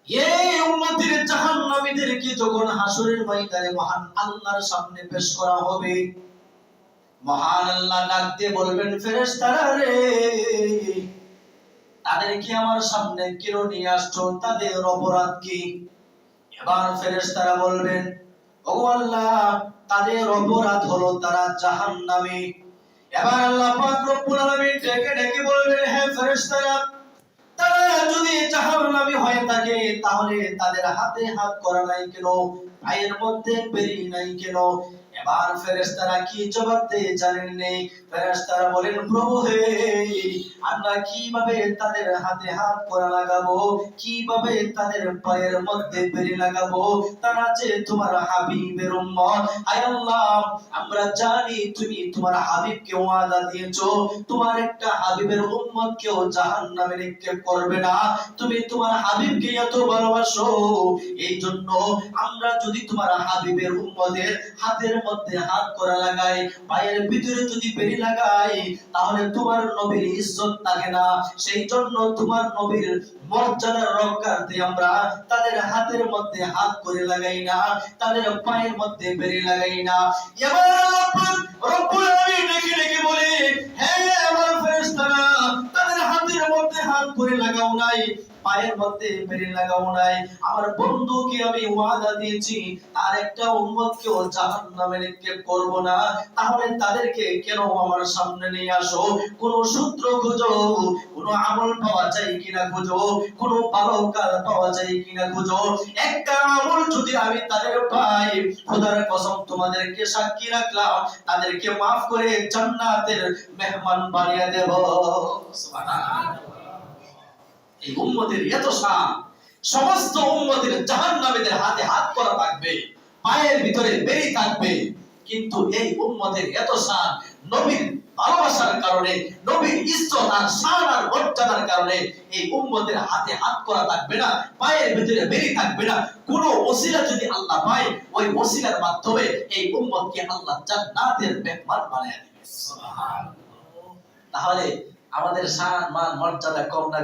এই উম্মতের জাহান্নামীদেরকে যখন হাসরের ময়দানে মহান আল্লাহর সামনে পেশ করা হবে, মহান আল্লাহ ডাক দিয়ে বলবেন, ফেরেশতারা রে, তাদেরকে আমার সামনে কেন নিয়ে আসছো? তাদের অপরাধ কি? এবার ফেরেশতারা বলবেন, ওগো আল্লাহ, তাদের অপরাধ হলো তারা জাহান্নামী। এবার আল্লাহ পাক রব্বুল আলামিন ডেকে ডেকে বলবেন, হে ফেরেশতারা, তারা যদি জাহান্নামী হয়ে থাকে তাহলে তাদের হাতে হাত করা নাই কেন? পায়ের মধ্যে বেরি নাই কেন? এবার ফেরেশতারা কি জবাব দেয় জানেন নি? ফেরেশতারা বলেন, প্রভু হে, আমরা কিভাবে তাদের হাতে হাত করা লাগাবো, কিভাবে তাদের পায়ের মধ্যে বেরি লাগাবো? তারা যে তোমার হাবিবের উম্মত। আয় আল্লাহ, আমরা জানি তুমি তোমার হাবিবকে ওয়াদা দিয়েছো, তোমার একটা হাবিবের উম্মত কেউ জাহান্নামে নিক্ষেপ করবে না। তুমি তোমার হাবিবকে এত ভালোবাসো, এই জন্য আমরা যদি তোমার হাবিবের উম্মতের হাতের মধ্যে হাত করা লাগাই, পায়ের ভিতরে যদি বেরি লাগাই, তাহলে তোমার নবীর ইজ্জত থাকে না। সেই জন্য তোমার নবীর মর্যাদার রক্ষার্থে আমরা তাদের হাতের মধ্যে হাত করে লাগাই না, তাদের পায়ের মধ্যে বেরি লাগাই না। এবার আল্লাহ রব্বুল আলামিন ডেকে ডেকে বলে, হে আমার ফেরেশতারা, তাদের হাতের মধ্যে হাত করে লাগাও নাই, পায়ের মধ্যে বেরি লাগাও নাই। আমার বন্ধুকে আমি ওয়াদা দিয়েছি আর একটা উম্মতকেও জাহান্নামে নিক্ষেপ করব না। তাহলে তাদেরকে কেন আমার সামনে নিয়ে আসো? কোন সূত্র খুঁজো, কোন আমল পাওয়া যায় কিনা খুঁজো, কোন ভালো কাজ পাওয়া যায় কিনা খুঁজো। একটা আমল যদি আমি তাদের পাই, খোদার কসম তোমাদেরকে সাক্ষী রাখলাম, তাদেরকে maaf করে জান্নাতের মেহমান বানিয়ে দেব। সুবহানাল্লাহ। এই উম্মতের এত শান, সমস্ত উম্মতের জাহান্নামীদের হাতে হাত করা থাকবে, পায়ের ভিতরে বেরি থাকবে, কিন্তু এই উম্মতের এত শান, নবীর ভালোবাসার কারণে, নবীর ইজ্জত আর শান আর মর্যাদার কারণে এই উম্মতের হাতে হাত করা থাকবে না, পায়ের ভিতরে বেরি থাকবে না। কোন ওসিলা যদি আল্লাহ পায়, ওই ওসিলার মাধ্যমে এই উম্মতকে আল্লাহ জান্নাতের মেহমান বানিয়ে দিবেন। সুবহানাল্লাহ। তাহলে আমাদের শান মান মর্যাদা কম না